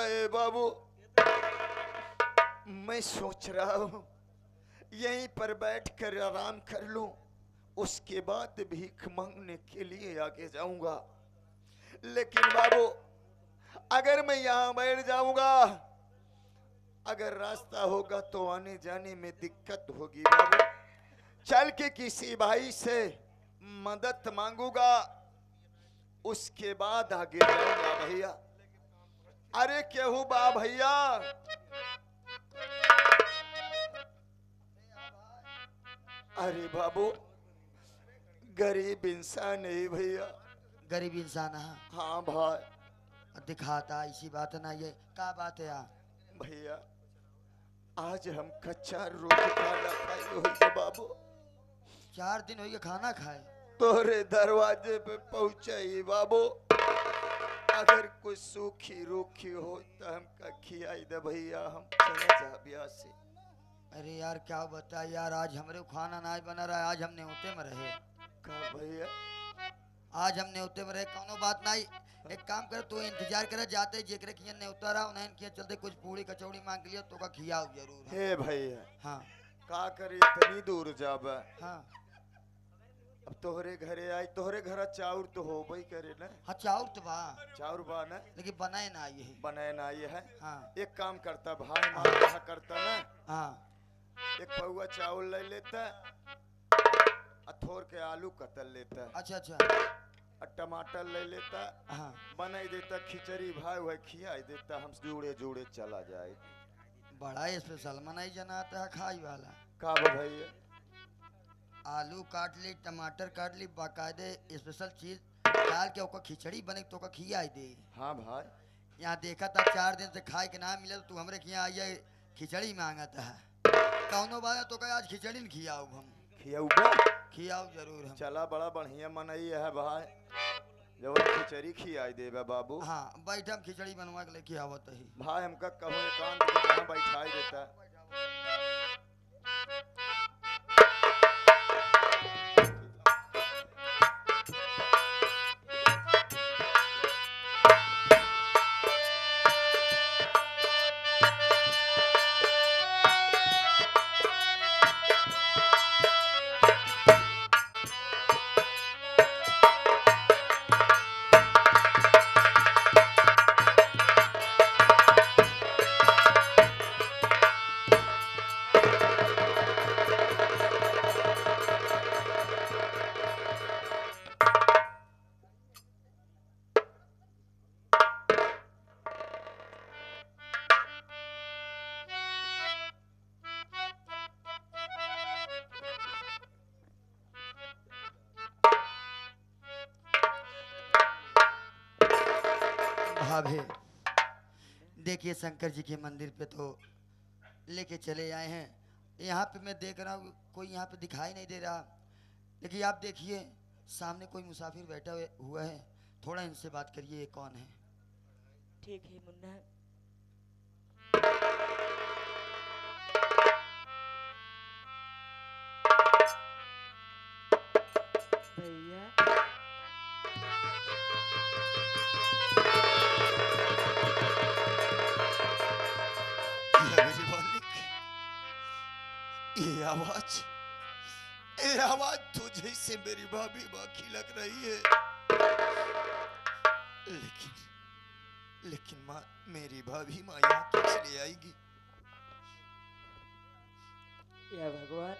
है बाबू, मैं सोच रहा हूँ यहीं पर बैठकर आराम कर लूं, उसके बाद भीख मांगने के लिए आगे जाऊंगा। लेकिन बाबू अगर मैं यहाँ बैठ जाऊंगा, अगर रास्ता होगा तो आने जाने में दिक्कत होगी बाबू। चल के किसी भाई से मदद मांगूंगा, उसके बाद आगे जाऊंगा भैया। अरे केहू बा भैया, अरे बाबू गरीब इंसान है भैया। गरीब इंसान है? हाँ भाई। दिखाता इसी बात ना, ये क्या बात है यार? भैया आज हम कच्चा रोटी खाना खाए हो बाबू। 4 दिन हो गए खाना खाए, तोरे दरवाजे पे पहुंचे ही बाबू। अगर कुछ सूखी रूखी हो तो हमका खियाई दे भैया, हम चले जा ब्याह से। अरे यार क्या बता यार, आज हमरे खाना ना बना रहा है, आज हम न्योते में रहे। का भैया? आज हम न्योते में रहे, कोनो बात नहीं। एक काम कर, तू इंतजार करे, जाते जेकरे किया न्योता रहा उन्हें किया चलते कुछ पूरी कचौड़ी मांग लिया तो का खियाओ जरूर। हे भैया हाँ का करे, इतनी दूर जाबे? हाँ अब तोहरे घरे आई, तोहरे घर चाउर तो हो भाई करे ना। हाँ चाउर तो बा, चाउर बा ना, लेकिन बनाए ना ये। बनाए ना ये है। हाँ एक काम करता भाई, माँ करता ना, हाँ एक पौवा चावल ले लेता, थोड़ के आलू कतल लेता, अच्छा अच्छा, और टमाटर ले लेता, हाँ बनाई देता खिचड़ी भाई वह खियाई देता, हम जोड़े जोड़े चला जाए। बड़ा स्पेशल मनाई जनाता है खाई वाला। का भैया? आलू काट ली, टमाटर काट ली, बाकायदे स्पेशल चीज डाल के ओका खिचड़ी बने तो का खियाई दे। हाँ भाई। यहाँ देखा था 4 दिन से खाए के ना मिले तो तू हमरे यहाँ आइए खिचड़ी मांगता है। कौनो बात तो का आज खिचड़ी न खियाओ, हम खियाऊगा, खियाओ जरूर हम। चला बड़ा बढ़िया मनई है भाई, जब खिचड़ी खियाई देबे बाबू। हाँ बैठ, हम खिचड़ी बनवा के लेके आवत ही। भाई हमका कहो एकांत में कहाँ बैठाई देता। भाभी देखिए शंकर जी के मंदिर पे तो लेके चले आए हैं, यहाँ पे मैं देख रहा हूँ कोई यहाँ पे दिखाई नहीं दे रहा, लेकिन आप देखिए सामने कोई मुसाफिर बैठा हुआ है, थोड़ा इनसे बात करिए, ये कौन है? ठीक है मुन्ना। भैया ये आवाज तुझे से मेरी भाभी बाकी लग रही है, लेकिन माँ, मेरी भाभी माँ यहाँ कैसे ले आएगी? या भगवान,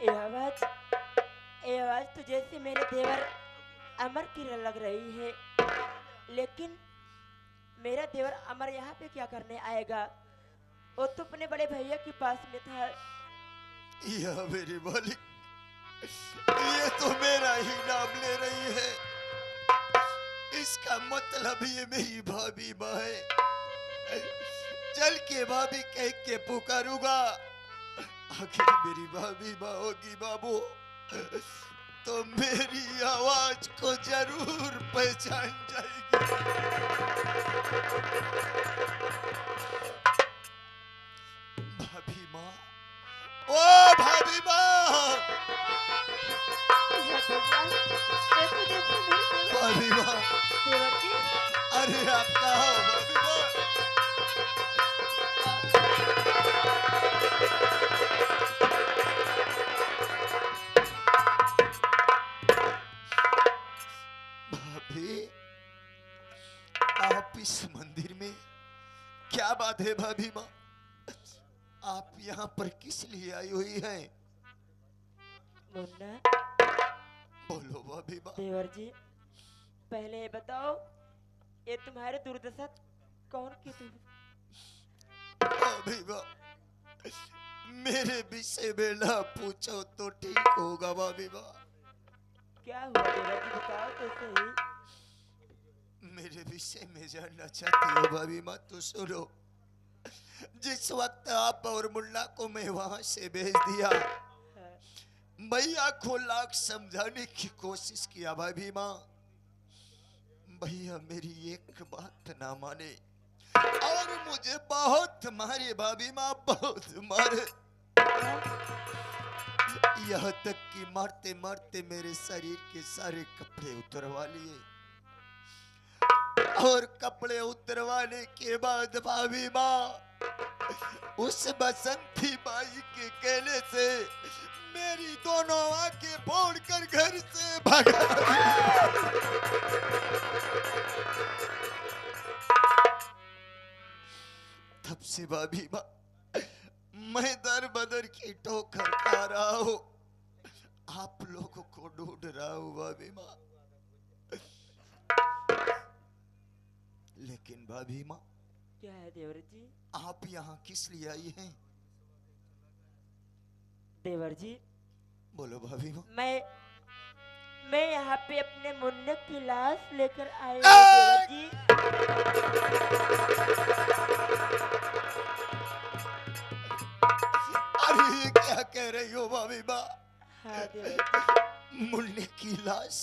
ये आवाज तुझे से मेरे देवर अमर की लग रही है, लेकिन मेरा देवर अमर यहाँ पे क्या करने आएगा? वो तो अपने बड़े भैया के पास में था। यह मेरी मालिक, ये तो मेरा ही नाम ले रही है, इसका मतलब ये मेरी भाभी माँ है। चल के भाभी कह के पुकारूंगा, आखिर मेरी भाभी माँ होगी बाबू, तो मेरी आवाज को जरूर पहचान जाएगी। भाभी माँ, ओ भाभी माँ, भाभी माँ, अरे आप कहाँ हो क्या बात है भाभी माँ, आप यहाँ पर किस लिए आई हुई हैं? मुन्ना, बोलो भाभी माँ। देवर जी, पहले ये बताओ, ये तुम्हारे दुर्दशा कौन की थी? भाभी माँ, मेरे विषय में ना पूछो तो ठीक होगा भाभी माँ। क्या हुआ देवर जी, बताओ तो सही। मेरे विषय में जानना चाहती हो भाभी माँ तो सुनो। जिस वक्त आप और मुन्ना को मैं वहां से भेज दिया, हाँ, भैया को लाख समझाने की कोशिश किया भाभी माँ, भैया मेरी एक बात ना माने और मुझे बहुत मारे भाभी माँ, बहुत मारे। यहाँ तक कि मारते मारते मेरे शरीर के सारे कपड़े उतरवा लिए और कपड़े उतरवाने के बाद भाभी माँ उस बसंती बाई के कहने से मेरी दोनों आंखें फोड़कर घर से भागा। तब से भाभी माँ मैं दर बदर की ठोकर खा रहा हूँ, आप लोगों को ढूंढ रहा हूँ भाभी माँ। लेकिन भाभी माँ, क्या है देवर जी? आप यहाँ किस लिए आई हैं? देवर जी, बोलो भाभी माँ। मैं यहाँ पे अपने मुन्ने की लाश लेकर आई हूँ देवर जी। अरे ये क्या कह रही हो भाभी माँ? हाँ देवर जी। मुन्ने की लाश?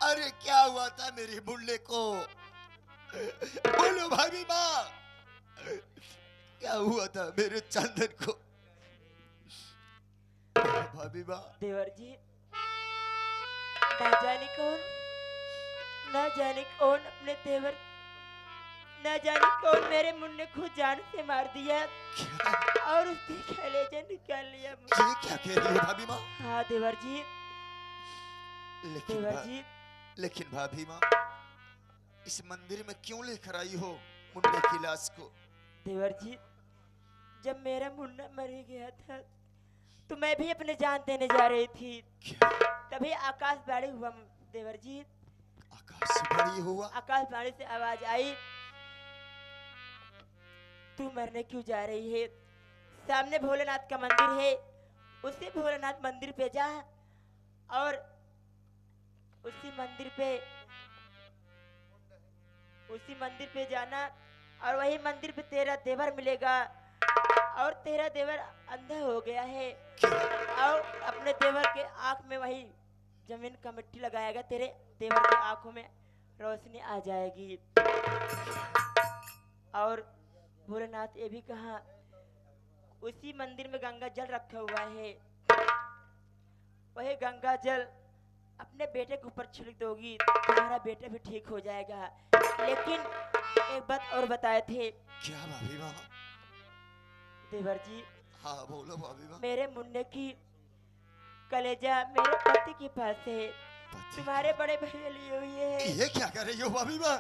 अरे क्या हुआ था मेरे मुन्ने को? बोलो भाभी माँ, क्या हुआ था मेरे चंदन को? भाभी माँ। देवर जी, ना जाने कौन अपने देवर, ना जाने कौन मेरे मुन्ने को जान से मार दिया और उसकी कलेजा निकाल लिया। ये क्या कह रही हो भाभी माँ? हाँ देवर जी। देवर जी, लेकिन भाभी माँ इस मंदिर में क्यों लेकर आई हो मुन्ने की लाश को? देवर जी, जब मेरा मुन्ना मर ही गया था तो मैं भी अपने जान देने जा रही थी। क्या? तभी आकाशवाणी हुआ देवर जी। आकाशवाणी हुआ? आकाशवाणी से आवाज आई, तू मरने क्यों जा रही है? सामने भोलेनाथ का मंदिर है, उसी भोलेनाथ मंदिर पे जा और उसी मंदिर पे जाना और वही मंदिर पे तेरा देवर मिलेगा और तेरा देवर अंधा हो गया है और अपने देवर के आंख में वही जमीन का मिट्टी लगाएगा, तेरे देवर की आंखों में रोशनी आ जाएगी। और भोलेनाथ ये भी कहा, उसी मंदिर में गंगा जल रखा हुआ है, वही गंगा जल अपने बेटे के ऊपर छिड़क दोगी, तुम्हारा बेटा भी ठीक हो जाएगा। लेकिन एक बात और बताए थे। क्या भाभी माँ? देवर जी, हाँ बोलो भाभी माँ। मेरे मुन्ने की कलेजा मेरे पति के पास है, तुम्हारे बड़े भैया लिए हुए हैं। ये क्या कर रही हो भाभी माँ?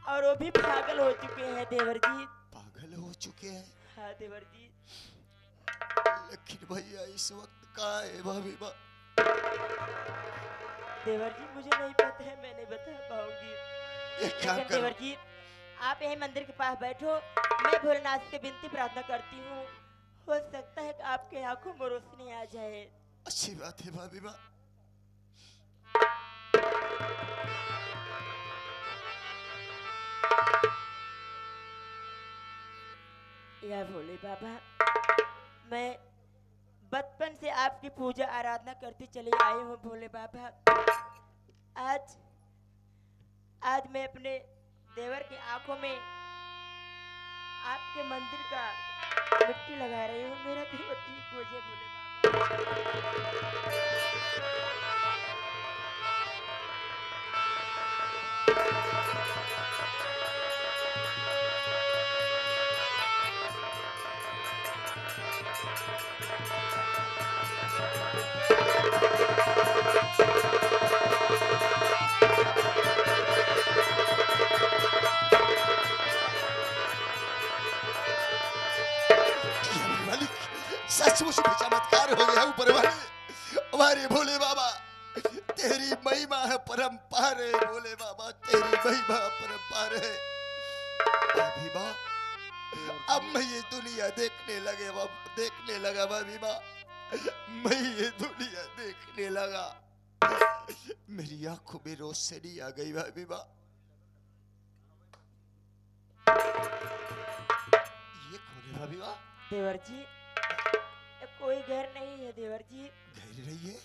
और वो भी पागल हो चुके हैं देवर जी। पागल हो चुके हैं? हाँ देवर जी। लेकिन भैया इस वक्त कहाँ है भाभी माँ? देवर जी, मुझे नहीं पता है, मैं नहीं बता पाऊंगी। ये क्या लेकिन कर? देवर जी, आप यही मंदिर के पास बैठो, मैं भोलेनाथ से विनती प्रार्थना करती हूँ, हो सकता है कि आपके आंखों में रोशनी आ जाए। अच्छी बात है भाभी माँ। या भोले बाबा, मैं बचपन से आपकी पूजा आराधना करती चली आई हूँ भोले बाबा। आज मैं अपने देवर की आंखों में आपके मंदिर का मिट्टी लगा रही हूँ, मेरा देवर ठीक हो जाए भोले बाबा। सचमुच भी चमत्कार हो गया ऊपर वाले। हमारे भोले बाबा तेरी महिमा है परम्पार है, भोले बाबा तेरी महिमा परम्पार है। भाभी माँ अब मैं ये दुनिया देखने लगा भाभी माँ, मैं ये दुनिया देखने लगा। मेरी आंखों में रोशनी आ गई भाभी माँ। ये कौन है भाभी माँ? देवर जी कोई घर नहीं है देवर जी। घर नहीं है?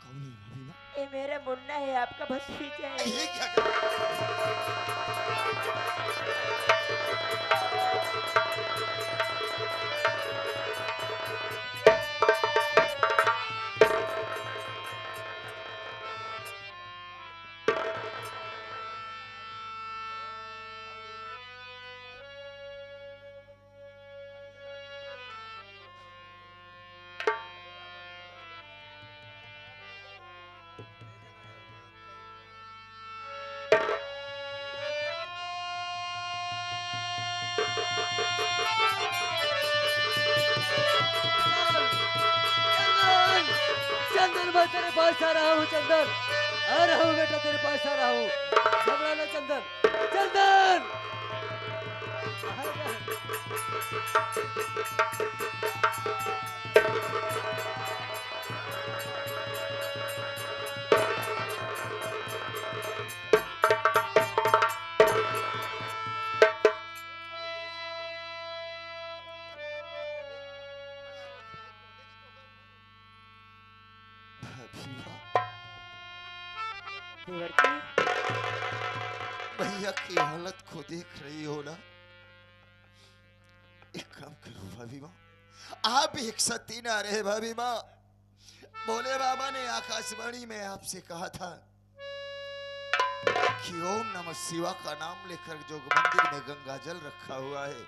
कौन है भाभी माँ? ये मेरा मुन्ना है, आपका भतीजा है। ये क्या कर... चंदन मैं तेरे पास आ रहा हूँ, चंदन आ रहा हूँ बेटा, तेरे पास आ रहा हूँ। घबराना चंदन, चंदन देवर जी भैया की हालत को देख रही हो ना। एक काम करो भाभी माँ, आप एक सती ना रहे भाभी माँ। भोले बाबा ने आकाशवाणी में आपसे कहा था कि ओम नमः शिवा का नाम लेकर जो मंदिर में गंगा जल रखा हुआ है,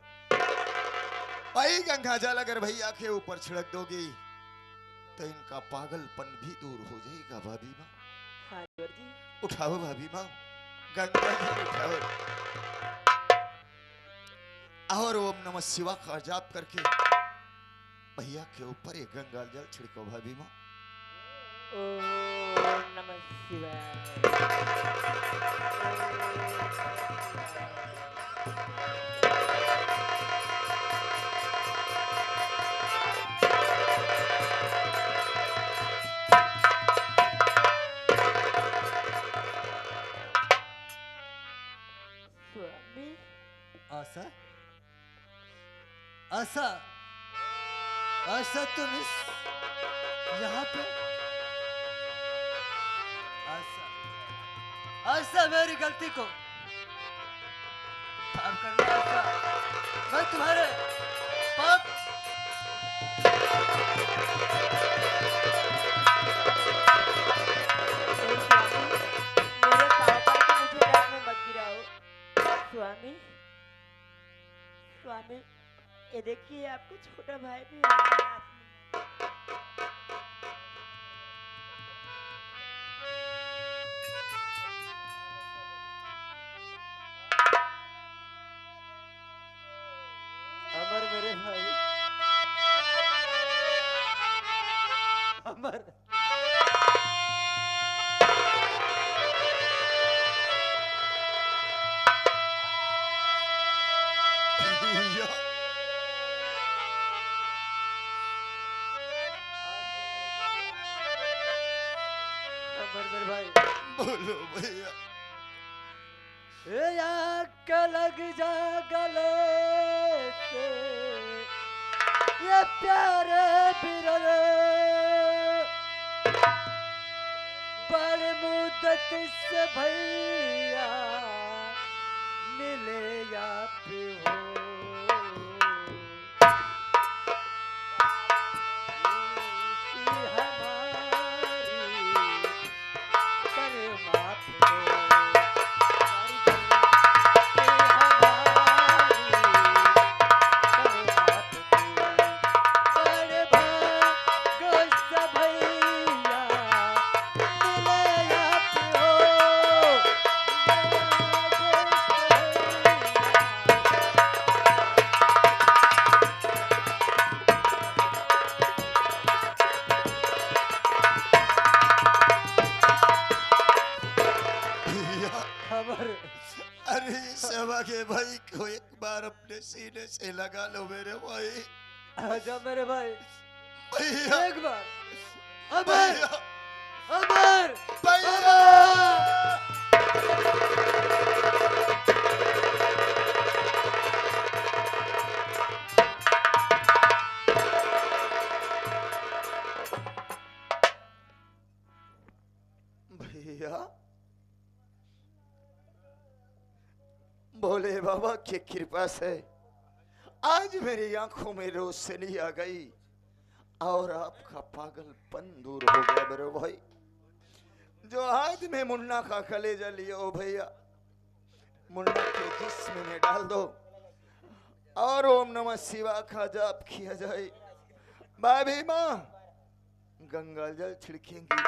वही गंगा जल अगर भैया के ऊपर छिड़क दोगी तो इनका पागलपन भी दूर हो जाएगा भाभी माँ। हाँ देवर जी। उठाओ भाभी माँ, गंगा जल उठाओ और ओम नमः शिवा का जाप करके भैया के ऊपर एक गंगा जल छिड़को भाभी माँ। ओम नमः शिवाय। स्वामी आशा, आशा, आशा तुम इस यहाँ पे? आशा, आशा मेरी गलती को माफ करना आशा, मैं तुम्हारे पाप मेरे पापा को मुझे डर में मत गिराओ। स्वामी स्वामी ये देखिए आपका छोटा भाई भी आ रहा है। अमर मेरे भाई, अमर भैया अमर मेरे भाई, बोलो भैया। ए आग लग जा गले से, ये प्यारे बिरले बड़ मुद्दत से भैया मिले या पियो, सवा के भाई को एक बार अपने सीने से लगा लो मेरे भाई। आजा मेरे भाई, भैया एक बार। अमर, भैया अमर, भैया भैया भोले बाबा की कृपा से आज मेरी आंखों में रोशनी आ गई और आपका पागलपन दूर हो गया मेरे भाई। जो हाथ में मुन्ना का कलेजा लिए ओ भैया, मुन्ना के जिस्म में डाल दो और ओम नमः शिवा का जाप किया जाए। भाभी माँ गंगा जल छिड़केंगी।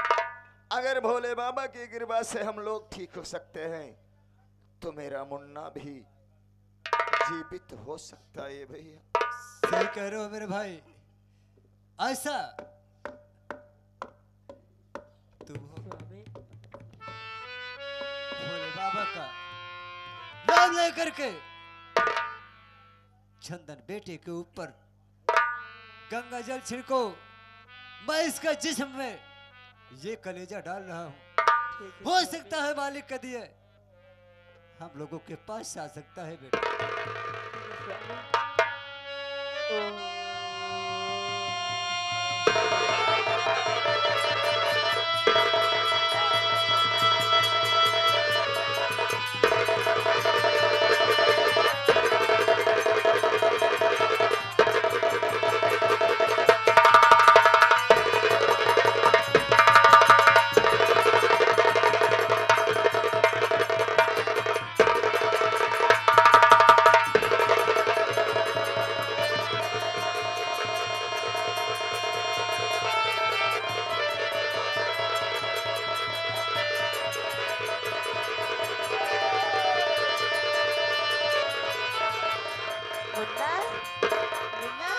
अगर भोले बाबा की कृपा से हम लोग ठीक हो सकते हैं तो मेरा मुन्ना भी जीवित हो सकता है भैया। सही कह रहे हो मेरे भाई। ऐसा तुम हो स्वामी, भोले बाबा का नाम लेकर के चंदन बेटे के ऊपर गंगा जल छिड़को। मैं इसका जिस्म में ये कलेजा डाल रहा हूँ। ठीक है हो सकता है मालिक का दिए हम लोगों के पास आ सकता है बेटा। स्वामी। ओम मुन्ना, मुन्ना,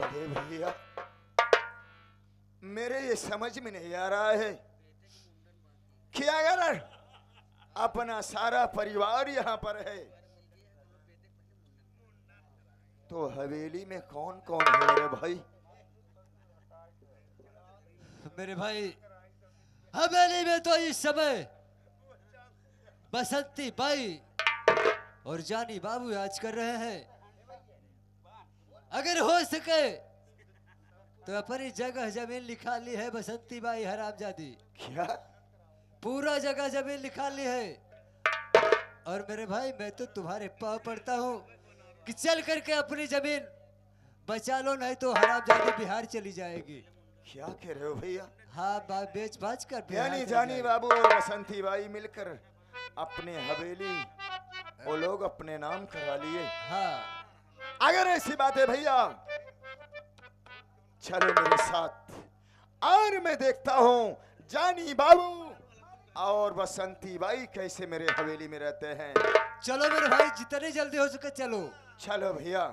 बड़े भैया मेरे ये समझ में नहीं आ रहा है कि अगर अपना सारा परिवार यहाँ पर है तो हवेली में कौन कौन है मेरे भाई? मेरे भाई हवेली में तो इस समय बसंती बाई और जानी बाबू आज कर रहे हैं। अगर हो सके तो अपनी जगह जमीन लिखा ली है बसंती बाई हरामजादी। क्या पूरा जगह जमीन लिखा ली है। और मेरे भाई मैं तो तुम्हारे पाँव पड़ता हूँ कि चल करके अपनी जमीन बचा लो, नहीं तो हरामजादी बिहार चली जाएगी। क्या कह रहे हो भैया? हाँ बेच बाच कर बिहार यानी चली जानी जाएगी। बाबू और बसंती बाई मिलकर अपने हवेली वो लोग अपने नाम करा लिए। हाँ अगर ऐसी बात है भैया चलो मेरे साथ और मैं देखता हूँ जानी बाबू और बसंती बाई कैसे मेरे हवेली में रहते हैं। चलो मेरे भाई जितने जल्दी हो सके चलो। चलो भैया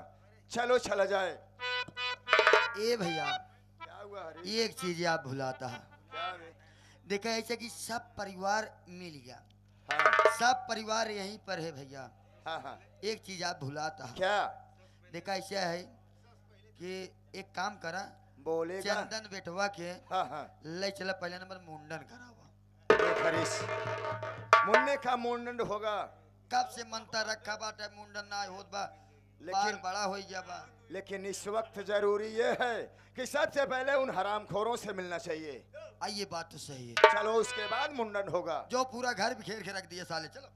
चलो चला जाए। ए भैया क्या हुआ हरी? ये एक चीज आप भुलाता है। क्या बे? देखा ऐसा कि सब परिवार मिल गया, हाँ सब परिवार यहीं पर है भैया। हाँ हाँ एक चीज आप भुलाता है। क्या देखा ऐसा है कि एक काम करा, बोलेगा? चंदन बेटवा के हाँ हाँ ले चला, पहले नंबर मुंडन करावा। देख हरीश, मुन्ने का मुंडन होगा कब से मनता रखा बाटा मुंडन ना होत बा, लेकिन- बार बड़ा हो गया बा। लेकिन इस वक्त जरूरी ये है कि सबसे पहले उन हरामखोरों से मिलना चाहिए। ये बात तो सही है। चलो उसके बाद मुंडन होगा। जो पूरा घर बिखेर के रख दिया साले, चलो।